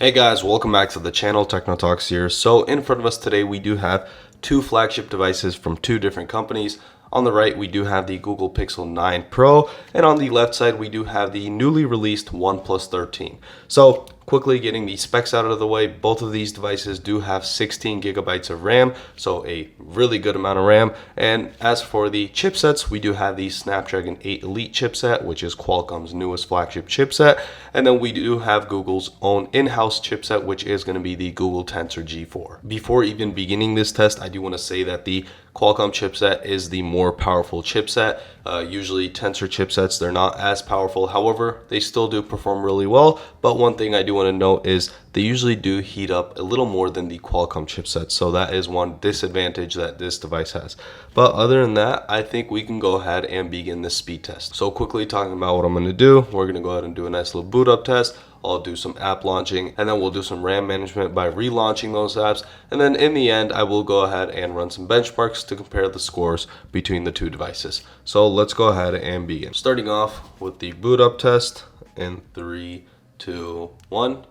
Hey guys, welcome back to the channel. Techno Talks here. So in front of us today we do have two flagship devices from two different companies. On the right we do have the Google Pixel 9 Pro, and on the left side we do have the newly released OnePlus 13. So quickly getting the specs out of the way, both of these devices do have 16 gigabytes of RAM, so a really good amount of RAM. And as for the chipsets, we do have the Snapdragon 8 Elite chipset, which is Qualcomm's newest flagship chipset, and then we do have Google's own in-house chipset, which is going to be the Google Tensor G4. Before even beginning this test, I do want to say that the Qualcomm chipset is the more powerful chipset. Usually Tensor chipsets, they're not as powerful. However, they still do perform really well. But one thing I do want to note is they usually do heat up a little more than the Qualcomm chipset. So that is one disadvantage that this device has. But other than that, I think we can go ahead and begin the speed test. So quickly talking about what I'm going to do, we're going to go ahead and do a nice little boot up test. I'll do some app launching, and then we'll do some RAM management by relaunching those apps. And then in the end, I will go ahead and run some benchmarks to compare the scores between the two devices. So let's go ahead and begin. Starting off with the boot up test in 3, 2, 1.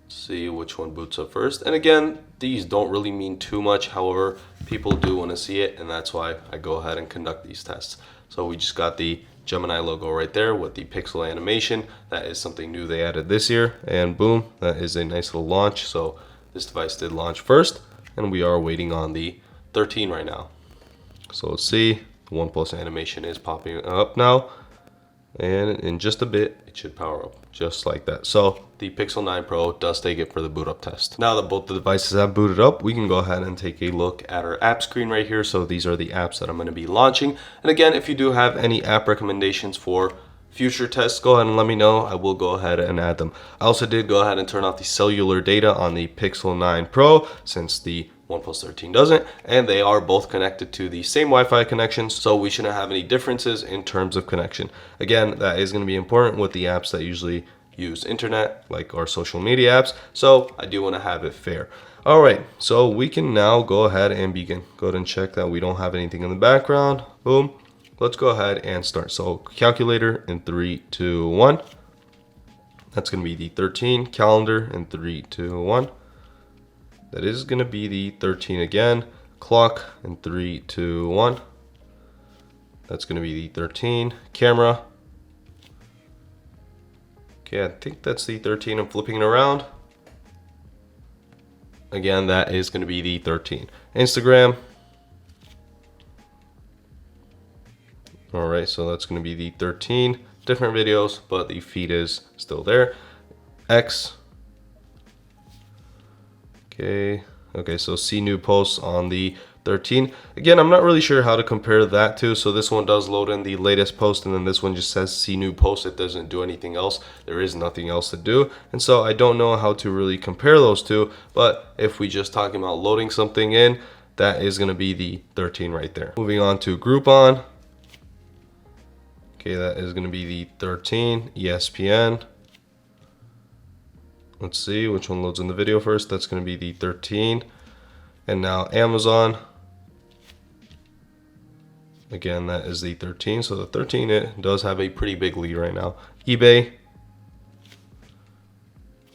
See which one boots up first. And again, these don't really mean too much. However, people do want to see it, and that's why I go ahead and conduct these tests. So we just got the Gemini logo right there with the pixel animation. That is something new they added this year, and boom, that is a nice little launch. So this device did launch first, and we are waiting on the 13 right now. So let's see, the OnePlus animation is popping up now, and in just a bit it should power up just like that. So the Pixel 9 Pro does take it for the boot up test. Now that both the devices have booted up, we can go ahead and take a look at our app screen right here. So these are the apps that I'm going to be launching, and again, if you do have any app recommendations for future tests, go ahead and let me know. I will go ahead and add them. I also did go ahead and turn off the cellular data on the Pixel 9 Pro since the OnePlus 13 doesn't, and they are both connected to the same Wi-Fi connection, so we shouldn't have any differences in terms of connection. Again, that is going to be important with the apps that usually use internet, like our social media apps, so I do want to have it fair. Alright, so we can now go ahead and begin. Go ahead and check that we don't have anything in the background. Boom. Let's go ahead and start. So calculator in 3, 2, 1. That's going to be the 13. Calendar in 3, 2, 1. That is going to be the 13 again. Clock in 3, 2, 1. That's going to be the 13. Camera. Okay, I think that's the 13. I'm flipping it around. Again, that is going to be the 13. Instagram. Alright, so that's going to be the 13. Different videos, but the feed is still there. X. Okay, so see new posts on the 13. Again, I'm not really sure how to compare that to. So this one does load in the latest post, and then this one just says see new post. It doesn't do anything else. There is nothing else to do. And so I don't know how to really compare those two. But if we just talking about loading something in, that is going to be the 13 right there. Moving on to Groupon. Okay, that is going to be the 13. ESPN. Let's see which one loads in the video first. That's going to be the 13. And now Amazon. Again, that is the 13. So the 13, it does have a pretty big lead right now. eBay.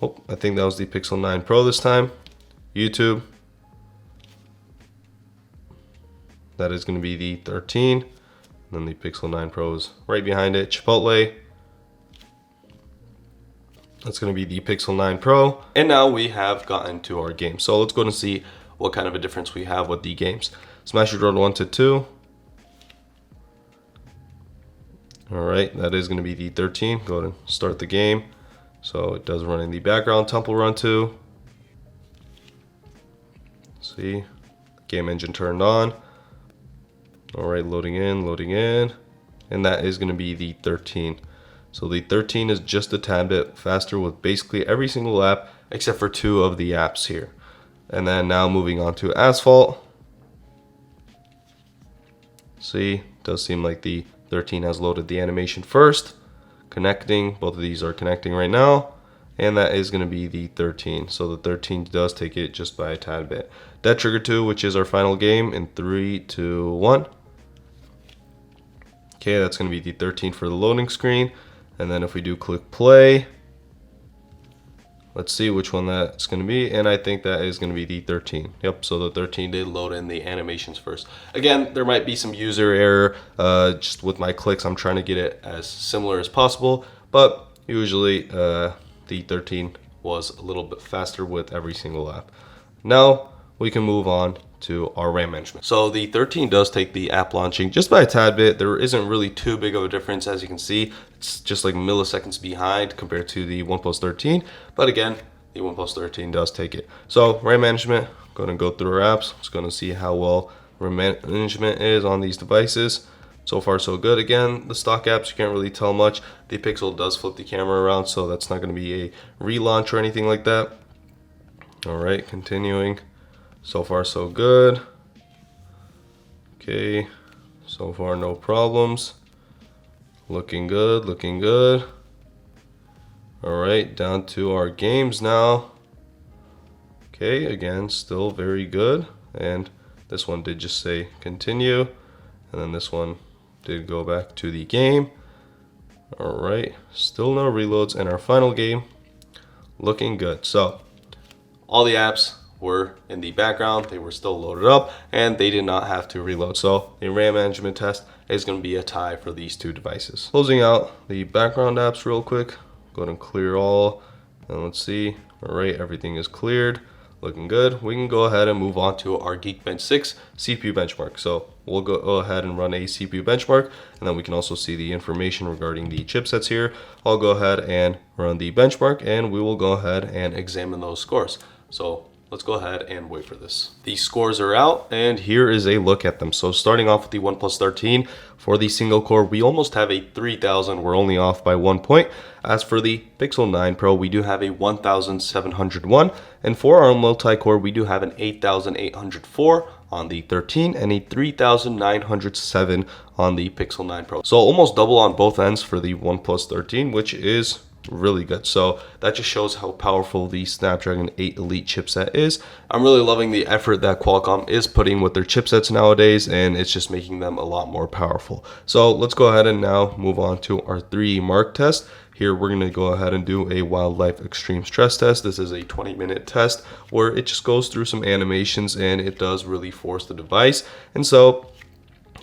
Oh, I think that was the Pixel 9 Pro this time. YouTube. That is going to be the 13. And then the Pixel 9 Pro is right behind it. Chipotle. That's going to be the Pixel 9 Pro. And now we have gotten to our game. So let's go and see what kind of a difference we have with the games. Smash Road 1 to 2. Alright, that is going to be the 13. Go ahead and start the game. So it does run in the background. Temple Run 2. See, game engine turned on. Alright, loading in. And that is going to be the 13. So the 13 is just a tad bit faster with basically every single app except for 2 of the apps here. And then now moving on to Asphalt. See, does seem like the 13 has loaded the animation first. Connecting, both of these are connecting right now. And that is going to be the 13. So the 13 does take it just by a tad bit. Dead Trigger 2, which is our final game, in 3, 2, 1. Okay, that's going to be the 13 for the loading screen. And then if we do click play, let's see which one that's going to be, and I think that is going to be the 13. Yep, so the 13 did load in the animations first. Again, there might be some user error just with my clicks. I'm trying to get it as similar as possible, but usually the 13 was a little bit faster with every single app. Now we can move on to our RAM management. So the 13 does take the app launching just by a tad bit. There isn't really too big of a difference. As you can see, it's just like milliseconds behind compared to the OnePlus 13. But again, the OnePlus 13 does take it. So RAM management, going to go through our apps. It's going to see how well RAM management is on these devices. So far so good. Again, the stock apps, you can't really tell much. The Pixel does flip the camera around, so that's not going to be a relaunch or anything like that. All right, continuing. So far so good. Okay, so far no problems. Looking good, looking good. All right, down to our games now. Okay, again, still very good. And this one did just say continue. And then this one did go back to the game. All right, still no reloads. And our final game, looking good. So all the apps were in the background, they were still loaded up, and they did not have to reload. So the RAM management test is going to be a tie for these two devices. Closing out the background apps real quick, go ahead and clear all, and let's see. All right, everything is cleared, looking good. We can go ahead and move on to our Geekbench 6 CPU benchmark. So we'll go ahead and run a CPU benchmark, and then we can also see the information regarding the chipsets here. I'll go ahead and run the benchmark, and we will go ahead and examine those scores. So let's go ahead and wait for this. The scores are out, and here is a look at them. So starting off with the OnePlus 13, for the single core, we almost have a 3000. We're only off by 1 point. As for the Pixel 9 Pro, we do have a 1701. And for our multi-core, we do have an 8804 on the 13 and a 3907 on the Pixel 9 Pro. So almost double on both ends for the OnePlus 13, which is really good. So that just shows how powerful the Snapdragon 8 Elite chipset is. I'm really loving the effort that Qualcomm is putting with their chipsets nowadays, and it's just making them a lot more powerful. So let's go ahead and now move on to our 3D Mark test. Here we're going to go ahead and do a wildlife extreme stress test. This is a 20-minute test where it just goes through some animations, and it does really force the device. And so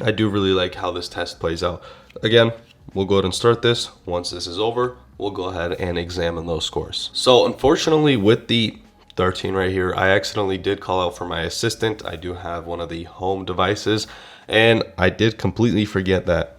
I do really like how this test plays out. Again, we'll go ahead and start this. Once this is over, we'll go ahead and examine those scores. So unfortunately with the 13 right here, I accidentally did call out for my assistant. I do have one of the home devices, and I did completely forget that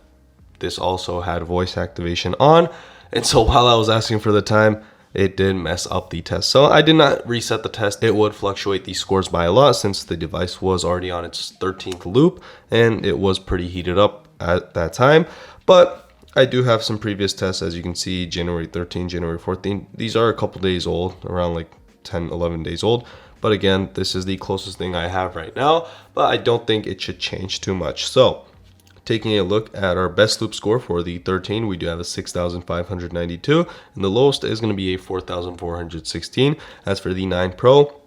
this also had voice activation on. And so while I was asking for the time, it did mess up the test. So I did not reset the test. It would fluctuate these scores by a lot since the device was already on its 13th loop, and it was pretty heated up at that time. But I do have some previous tests, as you can see, January 13, January 14. These are a couple days old, around like 10, 11 days old. But again, this is the closest thing I have right now, but I don't think it should change too much. So taking a look at our best loop score for the 13, we do have a 6,592, and the lowest is going to be a 4,416. As for the 9 Pro,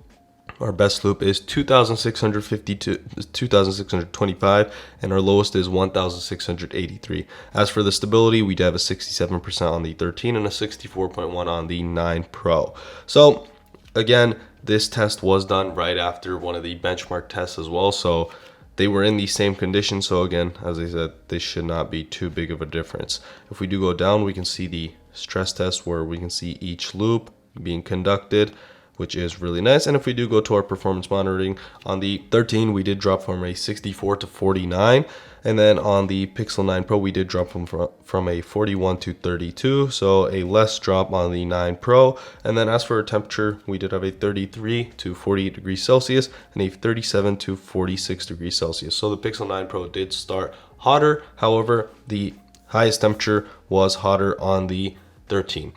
our best loop is 2,625, and our lowest is 1,683. As for the stability, we do have a 67% on the 13 and a 64.1 on the 9 Pro. So again, this test was done right after one of the benchmark tests as well. So they were in the same condition. So again, as I said, this should not be too big of a difference. If we do go down, we can see the stress test where we can see each loop being conducted, which is really nice. And if we do go to our performance monitoring, on the 13, we did drop from a 64 to 49. And then on the Pixel 9 Pro, we did drop from a 41 to 32. So a less drop on the 9 Pro. And then as for our temperature, we did have a 33 to 48 degrees Celsius and a 37 to 46 degrees Celsius. So the Pixel 9 Pro did start hotter. However, the highest temperature was hotter on the 13.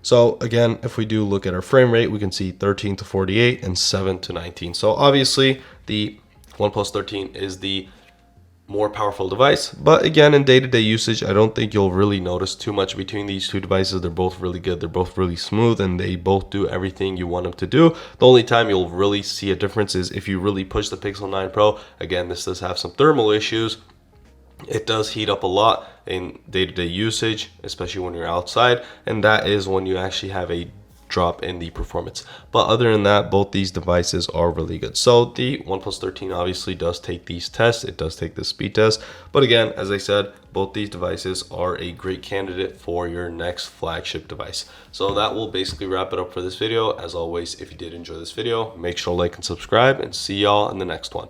So again, if we do look at our frame rate, we can see 13 to 48 and 7 to 19. So obviously the OnePlus 13 is the more powerful device, but again, in day-to-day usage, I don't think you'll really notice too much between these two devices. They're both really good, they're both really smooth, and they both do everything you want them to do. The only time you'll really see a difference is if you really push the Pixel 9 Pro. Again, this does have some thermal issues. It does heat up a lot in day-to-day usage, especially when you're outside, and that is when you actually have a drop in the performance. But other than that, both these devices are really good. So the OnePlus 13 obviously does take these tests. It does take the speed test. But again, as I said, both these devices are a great candidate for your next flagship device. So that will basically wrap it up for this video. As always, if you did enjoy this video, make sure to like and subscribe, and see y'all in the next one.